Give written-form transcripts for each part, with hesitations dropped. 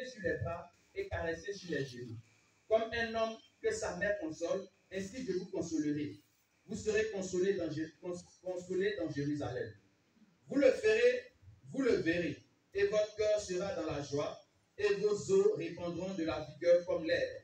sur les bras et caresser sur les genoux. Comme un homme que sa mère console, ainsi je vous consolerai. Vous serez consolés dans Jérusalem. Vous le ferez, vous le verrez, et votre cœur sera dans la joie, et vos os répandront de la vigueur comme l'herbe.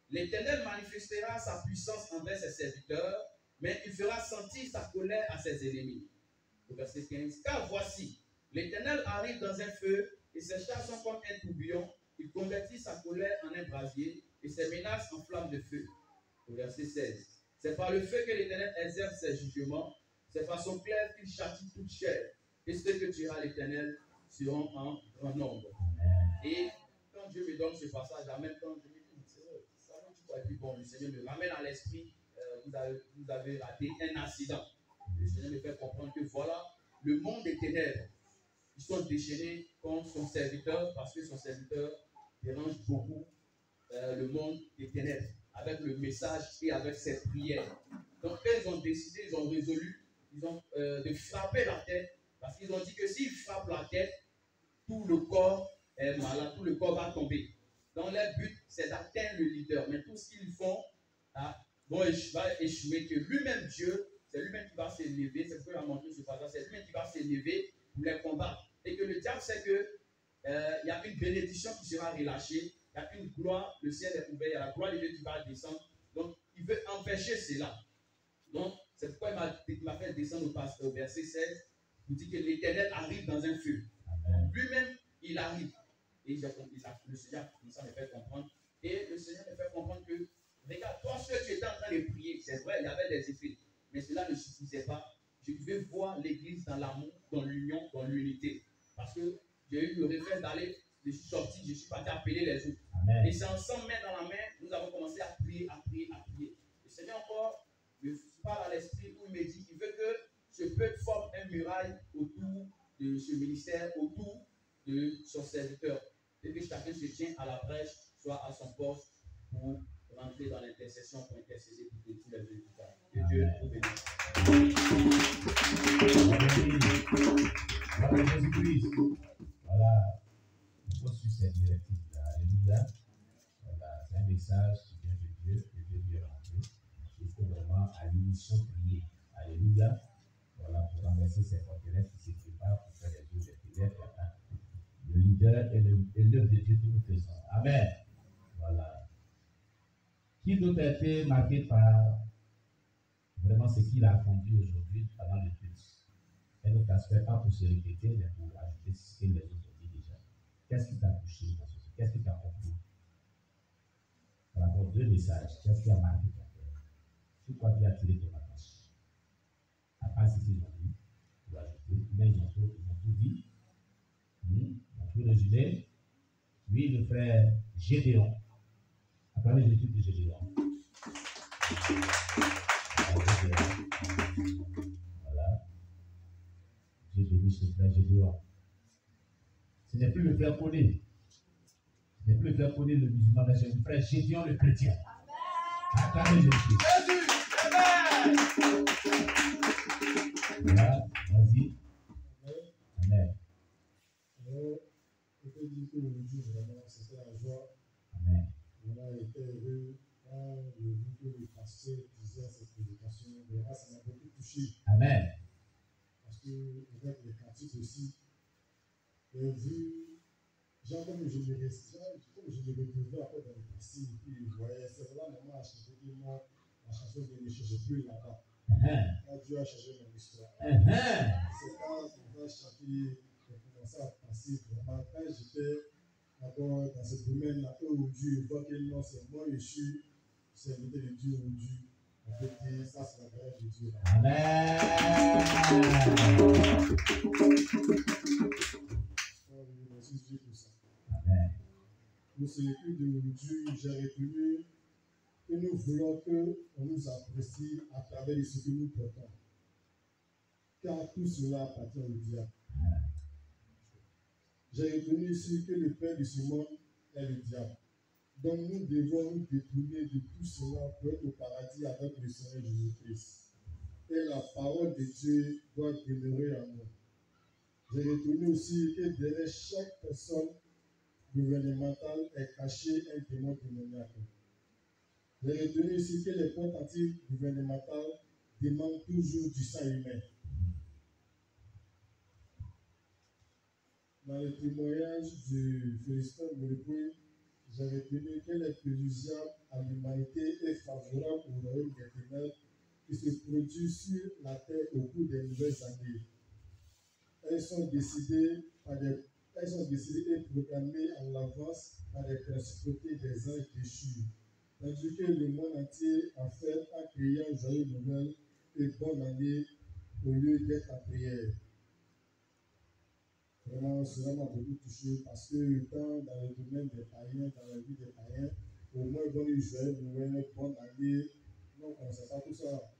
L'Éternel manifestera sa puissance envers ses serviteurs, mais il fera sentir sa colère à ses ennemis. Au verset 15. Car voici, l'Éternel arrive dans un feu, et ses chars sont comme un tourbillon. Il convertit sa colère en un brasier, et ses menaces en flammes de feu. Au verset 16. C'est par le feu que l'Éternel exerce ses jugements. C'est par son clair qu'il châtie toute chair. Et ceux que tuera l'Éternel seront en grand nombre. Et quand Dieu me donne ce passage, en même temps, je me dis, Seigneur, ça va tu vois, et puis bon, le Seigneur me ramène à l'esprit, vous avez raté un accident. Le Seigneur me fait comprendre que voilà, le monde des ténèbres, ils sont déchaînés contre son serviteur parce que son serviteur dérange beaucoup le monde des ténèbres avec le message et avec ses prières. Donc, ils ont décidé, ils ont résolu de frapper la tête parce qu'ils ont dit que s'ils frappent la tête, tout le corps est malade, tout le corps va tomber. Donc, leur but, c'est d'atteindre le leader. Mais tout ce qu'ils font va échouer, que lui-même Dieu, c'est lui-même qui va s'élever, c'est ce que j'ai montré ce passage, c'est lui-même qui va s'élever pour les combattre. Et que le diable sait que il y a une bénédiction qui sera relâchée, il y a une gloire, le ciel est ouvert, il y a la gloire de Dieu qui va descendre. Donc, il veut empêcher cela. Donc, c'est pourquoi il m'a fait descendre au verset 16, il dit que l'Éternel arrive dans un feu. Lui-même, il arrive. Et le Seigneur me fait comprendre. Et le Seigneur me fait comprendre que, regarde, toi, ce que tu étais en train de prier, c'est vrai, il y avait des effets. Mais cela ne suffisait pas. Je devais voir l'Église dans l'amour, dans l'union, dans l'unité. Parce que j'ai eu le réflexe d'aller, je suis sorti, je suis parti appeler les autres. Amen. Et c'est ensemble, main dans la main, nous avons commencé à prier, à prier, à prier. Le Seigneur encore me parle à l'esprit où il me dit qu'il veut que ce peuple forme un muraille autour de ce ministère, autour de son serviteur. Et que chacun se tient à la brèche, soit à son poste, pour rentrer dans l'intercession, pour intercéder pour tous les résultats. Que Dieu vous bénisse. Voilà Jésus-Christ. Voilà, il faut suivre cette directive-là. Alléluia. Voilà, c'est un message qui vient de Dieu, que Dieu lui a rendu. Il faut vraiment à l'unisson prier. Alléluia. Voilà, pour renverser ces forteresses qui se préparent pour faire les jours des ténèbres. Le leader et l'œuvre de Dieu que nous faisons. Amen. Voilà. Qui d'autre a été marqué par vraiment ce qu'il a accompli aujourd'hui pendant le culte? Un autre aspect, pas pour se répéter, mais pour ajouter ce que les autres ont dit déjà. Qu'est-ce qui t'a touché dans ce? Qu'est-ce qui t'a compris? Par rapport aux deux messages, qu'est-ce qui a marqué ton cœur? Sur quoi tu as attiré ton attention? À part ce qu'ils ont dit, pour ajouter, mais ils ont tout dit. Ils ont tout résumé. Oui, le frère Gédéon. Apprenez l'étude de Gédéon. Voilà. J'ai béni ce frère Gédéon. Ce n'est plus le frère Koné. Ce n'est plus le frère Koné, le musulman, mais c'est le frère Gédéon, le chrétien. Acclamez Jésus. Voilà, vas-y. Amen. Je peux dire qu'aujourd'hui, vraiment, c'était la joie. Amen. On a été heureux quand j'ai vu que le pasteur disait cette prédication. Vraiment, ça m'a beaucoup touché. Amen. Parce que, avec les cantiques aussi, j'ai vu, genre, comme je me retrouvais après dans le passé, et puis je voyais, c'est là, maman a chanté, moi, la chanson de ne cherche plus là-bas. Quand Dieu a changé mon histoire. C'est quand on va chanter. J'ai commencé à penser vraiment quand j'étais d'abord dans ce domaine-là où Dieu voit que non, c'est moi je suis serviteur de Dieu ou Dieu. On peut dire ça, c'est la grâce de Dieu. Amen. Merci Dieu pour ça. Amen. Pour ce culte d'aujourd'hui, j'ai retenu que nous voulons qu'on nous apprécie à travers ce que nous portons. Car tout cela appartient au diable. J'ai retenu ici que le père de ce monde est le diable. Donc nous devons nous détourner de tout cela pour être au paradis avec le Seigneur Jésus-Christ. Et la parole de Dieu doit demeurer en nous. J'ai retenu aussi que derrière chaque personne gouvernementale est caché un démon démoniaque. J'ai retenu ici que les portes anti-gouvernementales demandent toujours du sang humain. Dans le témoignage du Félicien Bourgoui, j'ai retenu que les préjugés à l'humanité est favorable au royaume des ténèbres qui se produit sur la terre au cours des nouvelles années. Elles sont décidées et programmées en l'avance par les principautés des anges déchus. Tandis que le monde entier en fait en criant joyeux nouvelle et bonne année au lieu d'être en prière. Vraiment, cela m'a beaucoup touché parce que tant dans le domaine des païens, dans la vie des païens, au moins bonne joyeux nouvelle, bonne année, non, on ne sait pas tout ça.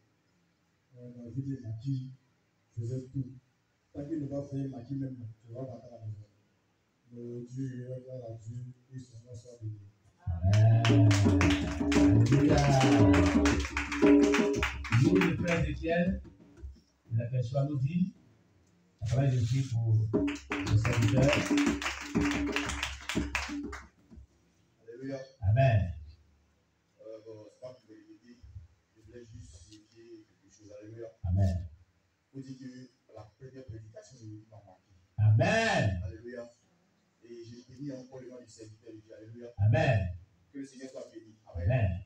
Dans la vie des maquis, faisait tout. Tant qu'il ne va pas faire maquis même, tu vas battre à la maison. Le Dieu, il va la Dieu, et son nom soit béni. Alléluia. Nous, le frère Étienne, il a fait choix nous dit, après je prie pour le serviteur. Alléluia. Amen. C'est pas pour l'aider, je voulais juste signifier quelque chose. Alléluia. Amen. Il faut dire que la première prédication de l'Église m'a marqué. Amen. Alléluia. Et j'ai béni encore le nom du serviteur de Dieu. Alléluia. Amen. Que le Seigneur soit béni. Amen. Amen.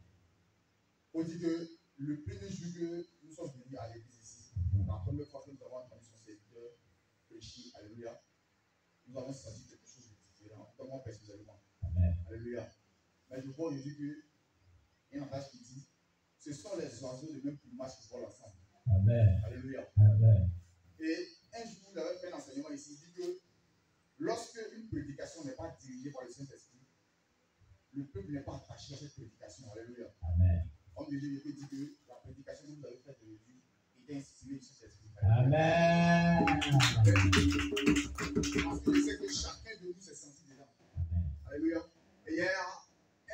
Il faut dire que le premier jour que nous sommes venus à l'église ici, la première fois que nous avons entendu son serviteur prêcher, alléluia, nous avons senti quelque chose de différent, moi personnellement. Amen. Alléluia. Mais je vois aujourd'hui qu'il y a un adage qui dit, ce sont les oiseaux de même plumage qui volent ensemble. Amen. Alléluia. Amen. Et un jour, il avait fait un enseignement ici, il dit que lorsque une prédication n'est pas dirigée par le Saint-Esprit, le peuple n'est pas attaché à cette prédication. Alléluia. Amen. Homme de Dieu, je peux dire que la prédication que vous avez faite aujourd'hui était inspirée du Saint-Esprit. Amen. Parce que je sais que chacun de nous s'est senti dedans. Amen. Alléluia. Et il y a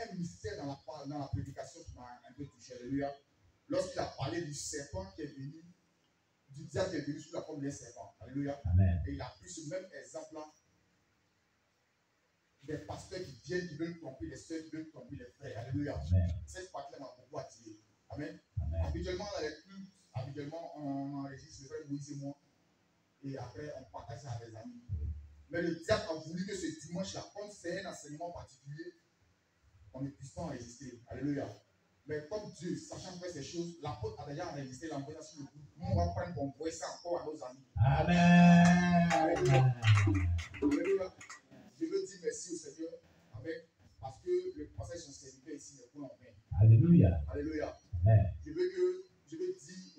un mystère dans la prédication qui m'a un peu touché. Alléluia. Lorsqu'il a parlé du serpent qui est venu, du diable qui est venu sous la forme d'un serpent. Alléluia. Amen. Et il a pris ce même exemple-là des pasteurs qui viennent, qui veulent tromper les soeurs, qui veulent tromper les frères. Alléluia. Amen. Cette partie-là m'a beaucoup attiré. Amen. Amen. Habituellement, dans les cultes, on enregistre le frère Moïse et moi. Et après, on partage ça avec les amis. Mais le diable a voulu que ce dimanche-là, comme c'est un enseignement particulier, on ne puisse pas enregistrer. Alléluia. Mais comme Dieu, sachant faire ces choses, l'apôtre a déjà enregistré l'envoyé sur le groupe. Nous, on va prendre pour envoyer ça encore à nos amis. Amen. Alléluia. Alléluia. Je veux dire merci au Seigneur avec, parce que le passage de son serviteur ici est pour l'envers. Alléluia. Alléluia. Amen. Je veux dire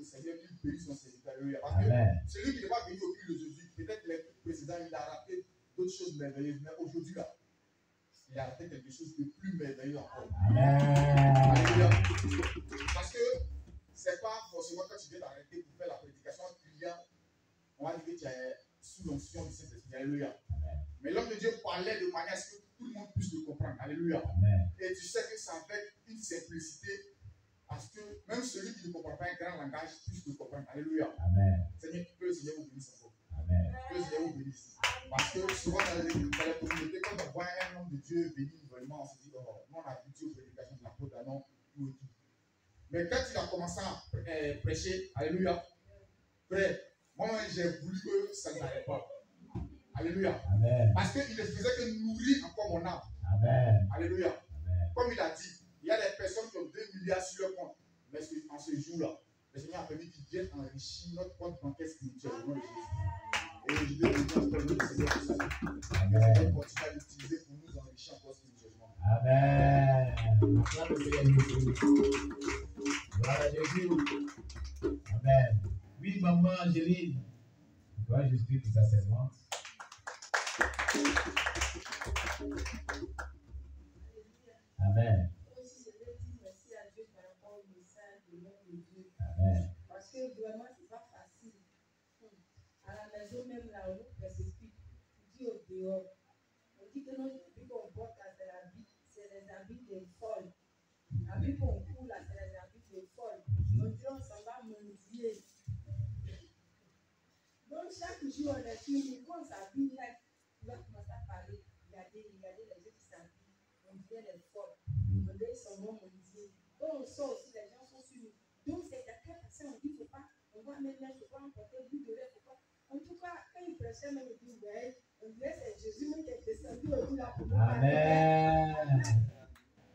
au Seigneur qu'il bénisse son serviteur. Alléluia. Parce Amen. que celui qui n'est pas venu au culte de Jésus, peut-être les précédents, il a raté d'autres choses merveilleuses. Mais aujourd'hui, là, il a raté quelque chose de plus merveilleux encore. Amen. Alléluia. Parce que c'est pas forcément quand tu viens d'arrêter pour faire la prédication en priant, on va dire que tu es sous l'onction du Saint-Esprit. Alléluia. Mais l'homme de Dieu parlait de manière à ce que tout le monde puisse le comprendre. Alléluia. Amen. Et tu sais que c'est avec une simplicité, parce que même celui qui ne comprend pas un grand langage puisse le comprendre. Alléluia. Amen. Seigneur, que le Seigneur vous bénisse encore. Amen. Que le Seigneur vous bénisse. Parce que souvent dans les communautés, quand on voit un homme de Dieu béni nouvellement, on se dit, oh, nous on a habitué aux prédications de l'apôtre d'Anon, tout et tout. Mais quand il a commencé à prêcher, alléluia, frère, moi j'ai voulu que ça n'arrête pas. Alléluia. Amen. Parce qu'il ne faisait que nourrir encore mon âme. Amen. Alléluia. Amen. Comme il a dit, il y a des personnes qui ont 2 milliards sur leur compte. Mais en ce jour-là, le Seigneur a permis qu'ils viennent enrichir notre compte bancaire spirituel au nom de Jésus. Et je veux bénir encore le Seigneur pour ça. Que le Seigneur continue à l'utiliser pour nous enrichir encore spirituellement. Amen. Gloire à Jésus. Amen. Oui, maman Angéline. Gloire Jésus pour sa servante. Amen. Aussi, je veux dire merci à Dieu par rapport au message de l'homme de Dieu. Amen. Parce que vraiment, c'est pas facile. À la maison, même là, on s'explique. On dit au dehors. On dit que nos habits qu'on porte là, c'est les habits des folles. Les habits qu'on coule là, c'est les habits des folles. On dit on s'en va mendier. Donc, chaque jour, on est fini. Quand on s'habille là, il va commencer à parler. Regardez les yeux. bien les folles. On dit son nom, on dit. Quand on sort aussi, les gens sont sur nous. Donc, c'est quelqu'un qui on dit, il ne faut pas, on va même là, il ne faut pas emporter bout de lait, il ne faut pas. En tout cas, quand il prêchait, même, il dit, ouais, on dirait que c'est Jésus même qui est descendu au-dessus là pour nous parler. Amen.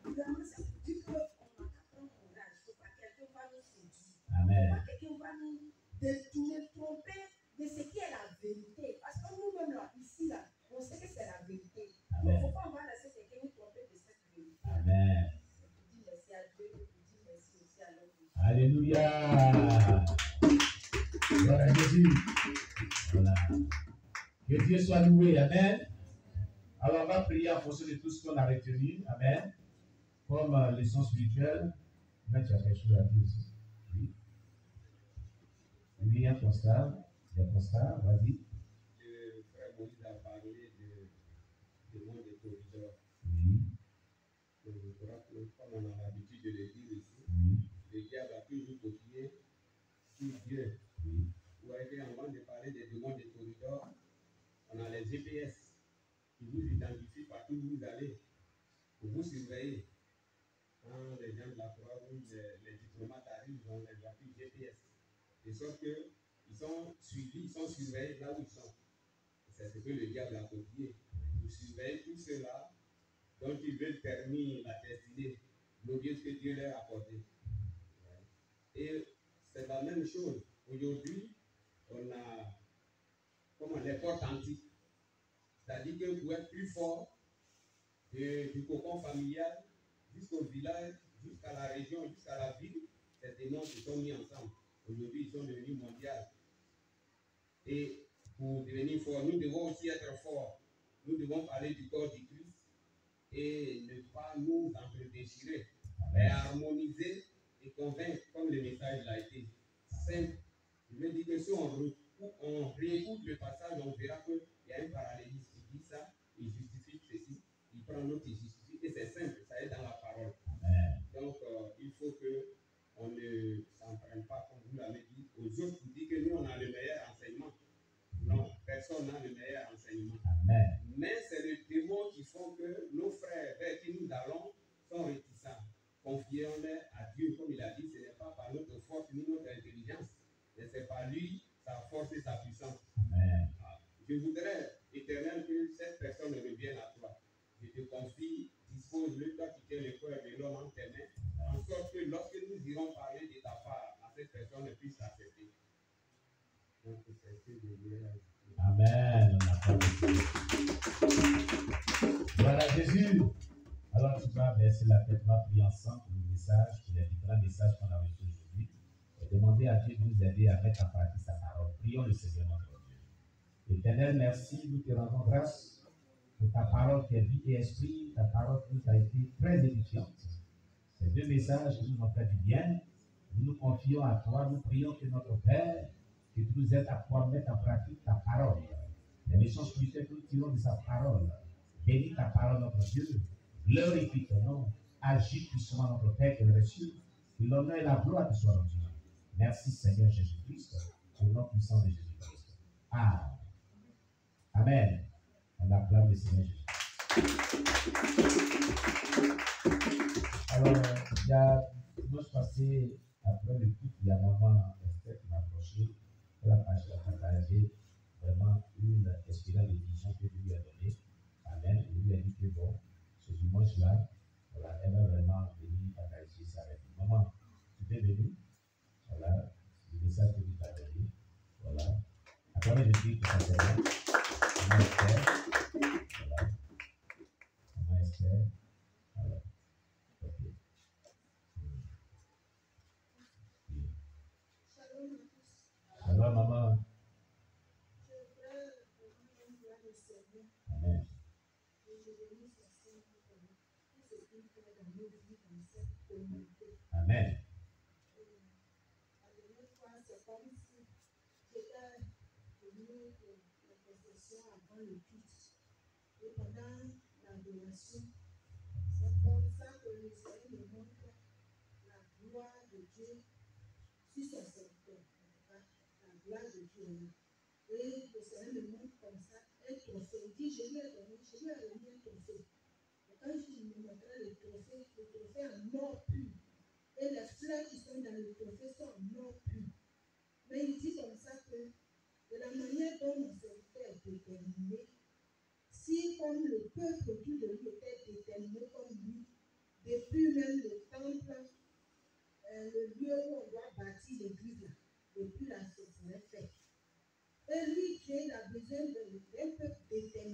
Vraiment, c'est pour dire qu'on a qu'à prendre courage. Il ne faut pas que quelqu'un va nous séduire. Amen. Il ne faut pas que quelqu'un va nous détourner, tromper de ce qui est la vérité. Parce que nous-mêmes, là, ici, là, on sait que c'est la vérité. Il ne faut pas avoir laissé quelqu'un nous tromper de cette vérité. Amen. Je dis merci à Dieu, je dis merci aussi à l'homme. Alléluia. Gloire à Jésus. Voilà. Que Dieu soit loué. Amen. Alors, on va prier en fonction de tout ce qu'on a retenu. Amen. Comme leçon spirituelle. Mais tu as quelque chose à dire aussi. Oui. Oui, un constat. Des constats, vas-y. Le frère Moïse a parlé de monde des corridors. Oui. Je crois que, comme on a l'habitude de le dire ici, Oui. le diable a toujours copié sur Dieu. Oui. Vous voyez qu'avant de parler des démons des corridors, on a les GPS qui vous identifient partout où vous allez, pour vous surveiller. Quand les gens de la Croix-Rouge, les diplomates arrivent, ils ont les appuis GPS. De sorte qu'ils sont suivis, ils sont surveillés là où ils sont. C'est ce que le diable a copié. Vous surveillez tout cela dont ils veulent terminer la destinée glorieuse que Dieu leur a accordée. Et c'est la même chose. Aujourd'hui, on a comme les portes antiques. C'est-à-dire que vous êtes plus fort du cocon familial jusqu'au village, jusqu'à la région, jusqu'à la ville. Ces démons se sont mis ensemble. Aujourd'hui, ils sont devenus mondiaux. Et pour devenir fort, nous devons aussi être forts. Nous devons parler du corps du Christ et ne pas nous entre-déchirer, mais harmoniser et convaincre, comme le message l'a été. Simple. Je veux dire que si on réécoute le passage, on verra qu'il y a un parallélisme qui dit ça, il justifie ceci, il prend l'autre, il justifie, et c'est simple, ça est dans la parole. Donc, il faut qu'on ne s'entraîne pas, comme vous l'avez dit, aux autres pour dire que nous, on a le meilleur enseignement. Non, personne n'a le meilleur enseignement. Amen. Mais c'est le démon qui font que nos frères vers qui nous allons sont réticents. Confions-les à Dieu, comme il a dit, ce n'est pas par notre force ni notre intelligence, mais c'est par lui, sa force et sa puissance. Amen. Je voudrais, Éternel, que cette personne revienne à toi. Je te confie, dispose-le, toi qui tiens le cœur de l'homme en tes mains, en sorte que lorsque nous irons parler de ta part, à cette personne puisse l'accepter. Donc, c'est ce que je voulais ajouter. Amen. Gloire à Jésus. Alors, tu vas baisser la tête, on va prier ensemble pour le message, pour les différents messages qu'on a reçus aujourd'hui. Et demander à Dieu de nous aider à mettre en pratique sa parole. Prions le Seigneur notre Dieu. Éternel, merci, nous te rendons grâce pour ta parole qui est vie et esprit, ta parole qui nous a été très édifiante. Ces deux messages qui nous ont fait du bien, nous nous confions à toi, nous prions que notre Père, que tu nous aides à pouvoir mettre en pratique ta parole. Les leçons spirituelles que nous tirons de sa parole. Bénis ta parole, notre Dieu. Glorifie ton nom. Agis puissamment, notre Père qui est dans les cieux. Que l'honneur et la gloire te soient rendus. Merci, Seigneur Jésus-Christ, au nom puissant de Jésus-Christ. Amen. On acclame le Seigneur Jésus. Alors, il y a dimanche passé, après le culte, il y a maman Esther qui m'a approché. Elle a partagé vraiment une expérience de vision que Dieu lui a donnée. Amen. Il lui a dit que bon, ce dimanche-là, voilà, elle va vraiment venir partager ça avec nous. Maman, tu t'es venue. Voilà, le message que tu as donné. Voilà. Attendez, je dis que ça c'est bon. Maman Esther. Voilà. Maman Esther. Voilà. Ok. Alors, maman. Amen. Amen. Avant le culte et pendant l'adoration, c'est comme ça que le Seigneur me montre la gloire de Dieu sur son serviteur. La gloire de Dieu. Et le Seigneur me montre comme ça un trophée. Il dit, je lui ai remis un trophée. Et quand je me mettrai trophée en or pur. Et les fleurs qui sont dans le trophée sont en or pur. Mais il dit comme ça que de la manière dont mon serviteur est déterminé, si comme le peuple autour de lui était déterminé comme lui, depuis même le temple, le lieu où on doit bâtir l'église là, depuis là, ce serait fait. Et lui, Dieu, il a besoin d'un peuple déterminé